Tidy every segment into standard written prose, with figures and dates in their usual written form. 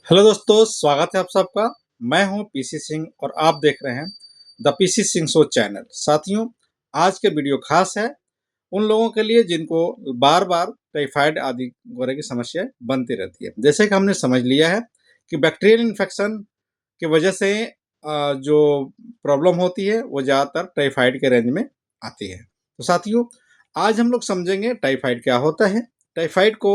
Hello दोस्तों, स्वागत है आप सबका। मैं हूं पीसी सिंह और आप देख रहे हैं the PC Singh show channel. साथियों, आज के वीडियो खास है उन लोगों के लिए जिनको बार बार टाइफाइड आदि वगैरह की समस्याएं बनती रहती है। जैसे कि हमने समझ लिया है कि बैक्टीरियल इन्फेक्शन की वजह से जो प्रॉब्लम होती है वो ज़्यादातर टाइफाइड के रेंज में आती है। तो साथियों, आज हम लोग समझेंगे टाइफाइड क्या होता है, टाइफाइड को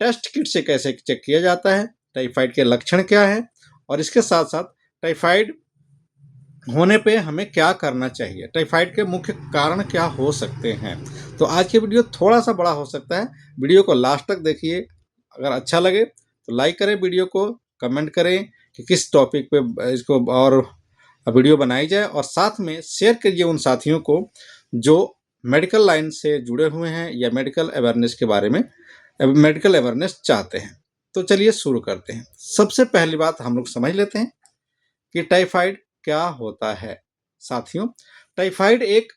टेस्ट किट से कैसे चेक किया जाता है, टाइफाइड के लक्षण क्या है और इसके साथ साथ टाइफाइड होने पे हमें क्या करना चाहिए, टाइफाइड के मुख्य कारण क्या हो सकते हैं। तो आज की वीडियो थोड़ा सा बड़ा हो सकता है, वीडियो को लास्ट तक देखिए। अगर अच्छा लगे तो लाइक करें, वीडियो को कमेंट करें कि किस टॉपिक पे इसको और वीडियो बनाई जाए, और साथ में शेयर कीजिए उन साथियों को जो मेडिकल लाइन से जुड़े हुए हैं या मेडिकल अवेयरनेस के बारे में मेडिकल अवेयरनेस चाहते हैं। तो चलिए शुरू करते हैं। सबसे पहली बात हम लोग समझ लेते हैं कि टाइफाइड क्या होता है। साथियों, टाइफाइड एक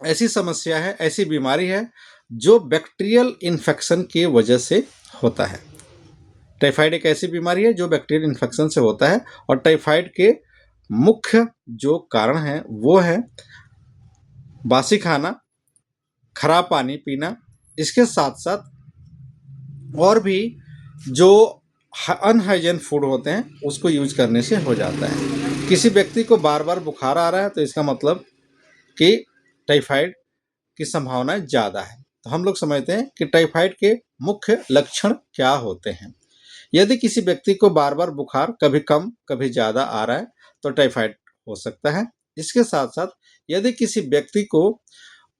ऐसी समस्या है, ऐसी बीमारी है जो बैक्टीरियल इन्फेक्शन की वजह से होता है। टाइफाइड एक ऐसी बीमारी है जो बैक्टीरियल इन्फेक्शन से होता है, और टाइफाइड के मुख्य जो कारण है वो है बासी खाना, खराब पानी पीना, इसके साथ साथ और भी जो अनहाइजीन फूड होते हैं उसको यूज करने से हो जाता है। किसी व्यक्ति को बार बार बुखार आ रहा है तो इसका मतलब कि टाइफाइड की संभावना ज़्यादा है। तो हम लोग समझते हैं कि टाइफाइड के मुख्य लक्षण क्या होते हैं। यदि किसी व्यक्ति को बार बार बुखार कभी कम कभी ज़्यादा आ रहा है तो टाइफाइड हो सकता है। इसके साथ साथ यदि किसी व्यक्ति को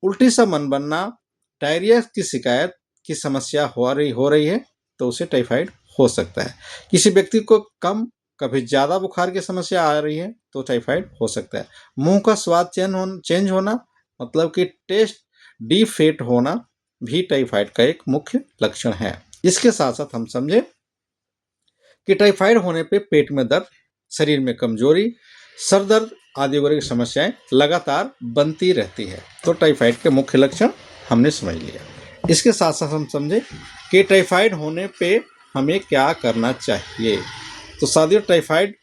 उल्टी सा मन बनना, डायरिया की शिकायत की समस्या हो रही है तो उसे टाइफाइड हो सकता है। किसी व्यक्ति को कम कभी ज़्यादा बुखार की समस्या आ रही है तो टाइफाइड हो सकता है। मुंह का स्वाद चेंज होना, मतलब कि टेस्ट डिफेट होना भी टाइफाइड का एक मुख्य लक्षण है। इसके साथ साथ हम समझे कि टाइफाइड होने पे पेट में दर्द, शरीर में कमजोरी, सर दर्द आदि वगैरह की समस्याएं लगातार बनती रहती है। तो टाइफाइड के मुख्य लक्षण हमने समझ लिया। इसके साथ साथ हम समझे कि टाइफाइड होने पे हमें क्या करना चाहिए। तो साथियों, टाइफाइड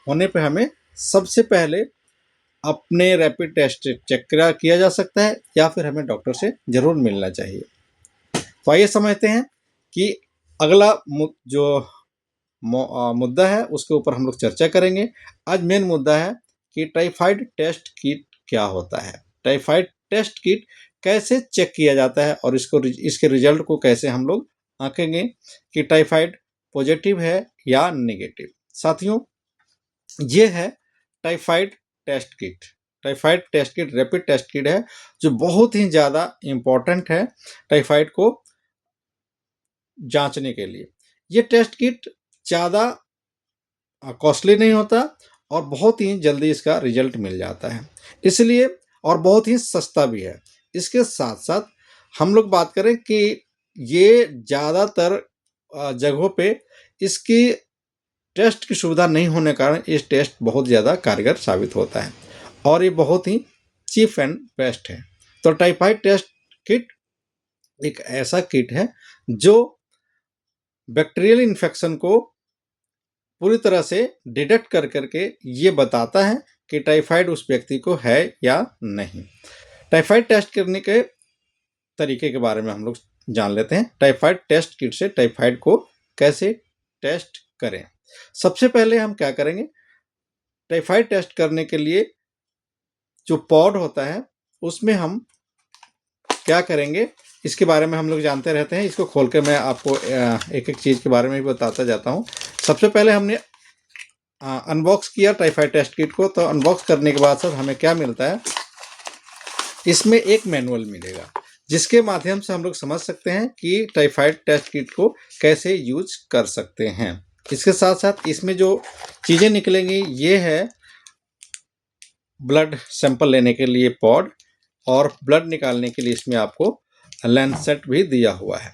होने पे हमें सबसे पहले अपने रैपिड टेस्ट चेक किया जा सकता है, या फिर हमें डॉक्टर से ज़रूर मिलना चाहिए। तो आइए समझते हैं कि अगला जो मुद्दा है उसके ऊपर हम लोग चर्चा करेंगे। आज मेन मुद्दा है कि टाइफाइड टेस्ट किट क्या होता है, टाइफाइड टेस्ट किट कैसे चेक किया जाता है, और इसके रिजल्ट को कैसे हम लोग आंकेंगे कि टाइफाइड पॉजिटिव है या नेगेटिव। साथियों, ये है typhoid test kit. Typhoid test kit rapid test kit है जो बहुत ही ज़्यादा इम्पोर्टेंट है टाइफाइड को जांचने के लिए। ये टेस्ट किट ज़्यादा कॉस्टली नहीं होता और बहुत ही जल्दी इसका रिजल्ट मिल जाता है, इसलिए और बहुत ही सस्ता भी है। इसके साथ साथ हम लोग बात करें कि ये ज़्यादातर जगहों पे इसकी टेस्ट की सुविधा नहीं होने के कारण ये टेस्ट बहुत ज़्यादा कारगर साबित होता है, और ये बहुत ही चीप एंड बेस्ट है। तो टाइफाइड टेस्ट किट एक ऐसा किट है जो बैक्टीरियल इन्फेक्शन को पूरी तरह से डिटेक्ट कर करके ये बताता है कि टाइफाइड उस व्यक्ति को है या नहीं। टाइफाइड टेस्ट करने के तरीके के बारे में हम लोग जान लेते हैं। टाइफाइड टेस्ट किट से टाइफाइड को कैसे टेस्ट करें। सबसे पहले हम क्या करेंगे, टाइफाइड टेस्ट करने के लिए जो पॉड होता है उसमें हम क्या करेंगे इसके बारे में हम लोग जानते रहते हैं। इसको खोल के मैं आपको एक एक चीज़ के बारे में भी बताता जाता हूँ। सबसे पहले हमने अनबॉक्स किया टाइफाइड टेस्ट किट को, तो अनबॉक्स करने के बाद सर हमें क्या मिलता है, इसमें एक मैनुअल मिलेगा जिसके माध्यम से हम लोग समझ सकते हैं कि टाइफाइड टेस्ट किट को कैसे यूज कर सकते हैं। इसके साथ साथ इसमें जो चीज़ें निकलेंगी ये है ब्लड सैंपल लेने के लिए पॉड, और ब्लड निकालने के लिए इसमें आपको लैंसेट भी दिया हुआ है।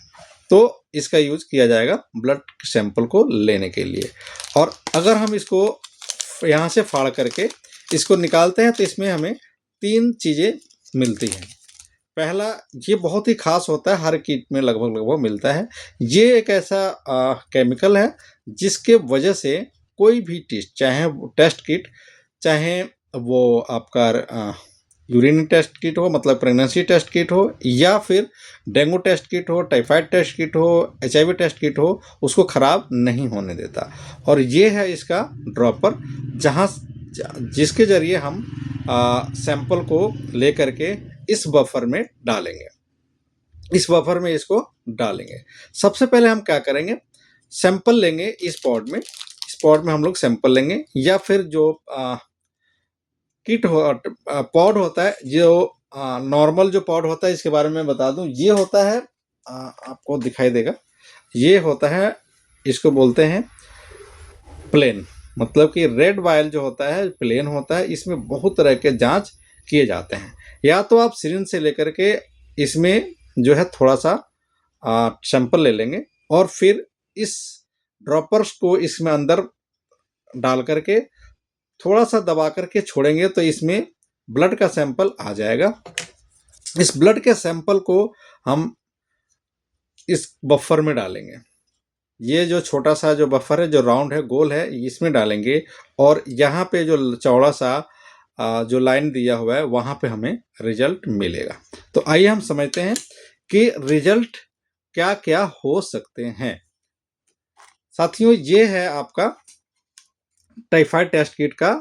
तो इसका यूज किया जाएगा ब्लड सैंपल को लेने के लिए। और अगर हम इसको यहाँ से फाड़ करके इसको निकालते हैं तो इसमें हमें 3 चीज़ें मिलती हैं। पहला, ये बहुत ही ख़ास होता है, हर किट में लगभग मिलता है। ये एक ऐसा केमिकल है जिसके वजह से कोई भी टेस्ट, चाहे वो टेस्ट किट, चाहे वो आपका यूरिन टेस्ट किट हो, मतलब प्रेगनेंसी टेस्ट किट हो, या फिर डेंगू टेस्ट किट हो, टाइफाइड टेस्ट किट हो, HIV टेस्ट किट हो, उसको ख़राब नहीं होने देता। और ये है इसका ड्रॉपर, जहाँ जिसके ज़रिए हम सैंपल को ले करके इस बफर में डालेंगे। इस बफर में इसको डालेंगे। सबसे पहले हम क्या करेंगे, सैंपल लेंगे इस पॉड में। इस पॉड में हम लोग सैंपल लेंगे, या फिर जो किट हो, पॉड होता है, जो नॉर्मल जो पॉड होता है, इसके बारे में बता दूं, ये होता है, आपको दिखाई देगा, ये होता है, इसको बोलते हैं प्लेन। मतलब कि रेड वायल जो होता है प्लेन होता है। इसमें बहुत तरह के जांच किए जाते हैं। या तो आप सिरिंज से लेकर के इसमें जो है थोड़ा सा सैंपल ले लेंगे, और फिर इस ड्रॉपर्स को इसमें अंदर डाल करके थोड़ा सा दबा करके छोड़ेंगे, तो इसमें ब्लड का सैंपल आ जाएगा। इस ब्लड के सैंपल को हम इस बफर में डालेंगे। ये जो छोटा सा जो बफर है, जो राउंड है, गोल है, इसमें डालेंगे। और यहाँ पे जो चौड़ा सा जो लाइन दिया हुआ है, वहाँ पे हमें रिजल्ट मिलेगा। तो आइए हम समझते हैं कि रिजल्ट क्या क्या हो सकते हैं। साथियों, ये है आपका टाइफाइड टेस्ट किट का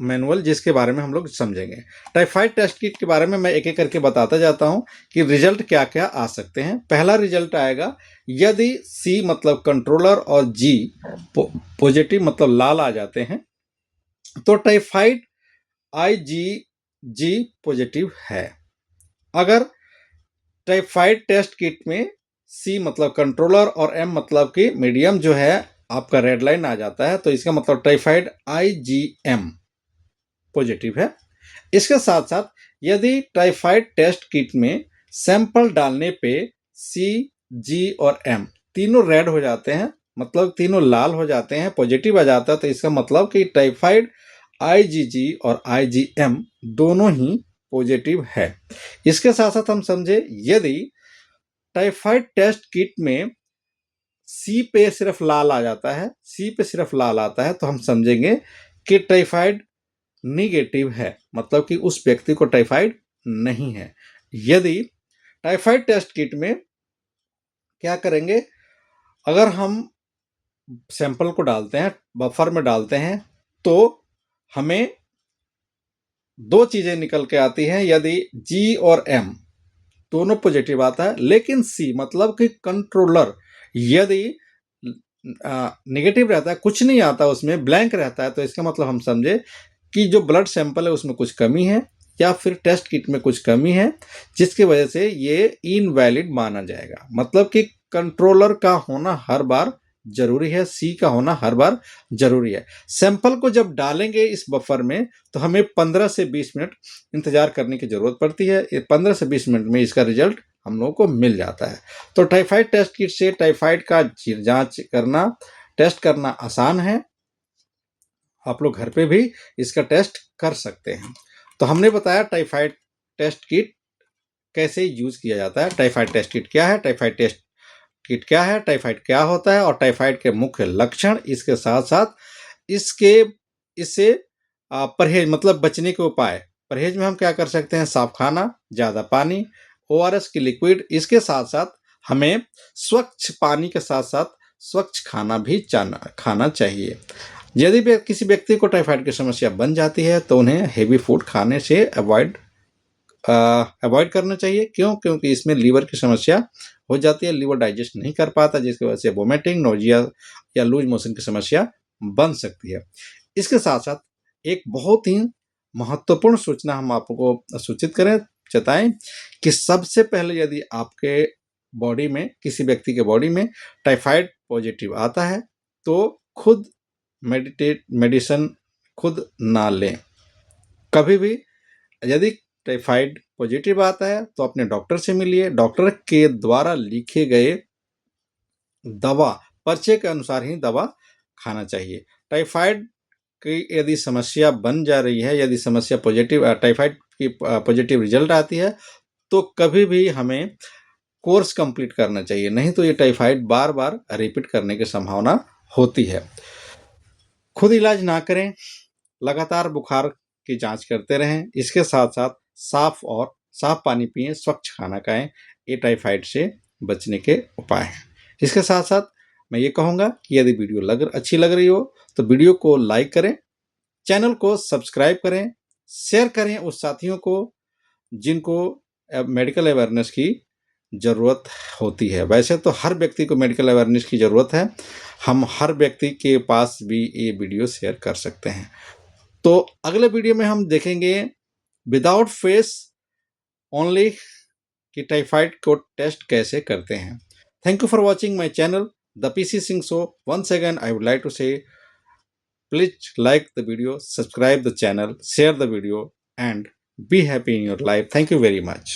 मैनुअल, जिसके बारे में हम लोग समझेंगे। टाइफाइड टेस्ट किट के बारे में मैं एक एक करके बताता जाता हूं कि रिजल्ट क्या क्या आ सकते हैं। पहला रिजल्ट आएगा, यदि C मतलब कंट्रोलर और G पॉजिटिव मतलब लाल आ जाते हैं, तो टाइफाइड IgG पॉजिटिव है। अगर टाइफाइड टेस्ट किट में C मतलब कंट्रोलर और M मतलब कि मीडियम जो है आपका रेड लाइन आ जाता है, तो इसका मतलब टाइफाइड IgM पॉजिटिव है। इसके साथ साथ यदि टाइफाइड टेस्ट किट में सैंपल डालने पे C, G और M तीनों रेड हो जाते हैं, मतलब तीनों लाल हो जाते हैं, पॉजिटिव आ जाता है, तो इसका मतलब कि टाइफाइड IgG और IgM दोनों ही पॉजिटिव है। इसके साथ साथ हम समझे, यदि टाइफाइड टेस्ट किट में C पे सिर्फ लाल आ जाता है, C पे सिर्फ लाल आता है, तो हम समझेंगे कि टाइफाइड निगेटिव है, मतलब कि उस व्यक्ति को टाइफाइड नहीं है। यदि टाइफाइड टेस्ट किट में क्या करेंगे, अगर हम सैंपल को डालते हैं, बफर में डालते हैं, तो हमें दो चीजें निकल के आती हैं। यदि G और M दोनों पॉजिटिव आता है, लेकिन C मतलब कि कंट्रोलर यदि नेगेटिव रहता है, कुछ नहीं आता, उसमें ब्लैंक रहता है, तो इसका मतलब हम समझे कि जो ब्लड सैंपल है उसमें कुछ कमी है, या फिर टेस्ट किट में कुछ कमी है, जिसकी वजह से ये इनवैलिड माना जाएगा। मतलब कि कंट्रोलर का होना हर बार जरूरी है, C का होना हर बार जरूरी है। सैंपल को जब डालेंगे इस बफर में, तो हमें 15 से 20 मिनट इंतजार करने की जरूरत पड़ती है। 15 से 20 मिनट में इसका रिजल्ट हम लोगों को मिल जाता है। तो टाइफाइड टेस्ट किट से टाइफाइड का जांच करना, टेस्ट करना आसान है। आप लोग घर पे भी इसका टेस्ट कर सकते हैं। तो हमने बताया टाइफाइड टेस्ट किट कैसे यूज किया जाता है। टाइफाइड टेस्ट किट क्या है, टाइफाइड टेस्ट किट क्या है, टाइफाइड क्या होता है, और टाइफाइड के मुख्य लक्षण। इसके साथ साथ इससे परहेज मतलब बचने के उपाय। परहेज में हम क्या कर सकते हैं, साफ खाना, ज़्यादा पानी, ORS की लिक्विड। इसके साथ साथ हमें स्वच्छ पानी के साथ साथ स्वच्छ खाना भी खाना चाहिए। यदि किसी व्यक्ति को टाइफाइड की समस्या बन जाती है, तो उन्हें हेवी फूड खाने से अवॉइड करना चाहिए। क्यों? क्योंकि इसमें लीवर की समस्या हो जाती है, लीवर डाइजेस्ट नहीं कर पाता, जिसकी वजह से वोमिटिंग, नोजिया या लूज मोशन की समस्या बन सकती है। इसके साथ साथ एक बहुत ही महत्वपूर्ण सूचना हम आपको सूचित करें, चेताएं कि सबसे पहले यदि आपके बॉडी में, किसी व्यक्ति के बॉडी में टाइफाइड पॉजिटिव आता है, तो खुद मेडिसिन खुद ना लें। कभी भी यदि टाइफाइड पॉजिटिव आता है, तो अपने डॉक्टर से मिलिए। डॉक्टर के द्वारा लिखे गए दवा, पर्चे के अनुसार ही दवा खाना चाहिए। टाइफाइड की यदि समस्या बन जा रही है, यदि समस्या पॉजिटिव, टाइफाइड की पॉजिटिव रिजल्ट आती है, तो कभी भी हमें कोर्स कंप्लीट करना चाहिए, नहीं तो ये टाइफाइड बार बार रिपीट करने की संभावना होती है। खुद इलाज ना करें, लगातार बुखार की जांच करते रहें। इसके साथ साथ साफ पानी पिएं, स्वच्छ खाना खाएं। ये टाइफाइड से बचने के उपाय हैं। इसके साथ साथ मैं ये कहूँगा कि यदि वीडियो अच्छी लग रही हो तो वीडियो को लाइक करें, चैनल को सब्सक्राइब करें, शेयर करें उस साथियों को जिनको मेडिकल अवेयरनेस की ज़रूरत होती है। वैसे तो हर व्यक्ति को मेडिकल अवेयरनेस की ज़रूरत है, हम हर व्यक्ति के पास भी ये वीडियो शेयर कर सकते हैं। तो अगले वीडियो में हम देखेंगे विदाउट फेस ओनली कि टाइफाइड को टेस्ट कैसे करते हैं। Thank you for watching my channel the PC Singh show. Once again I would like to say please like the video, subscribe the channel, share the video, and be happy in your life. Thank you very much.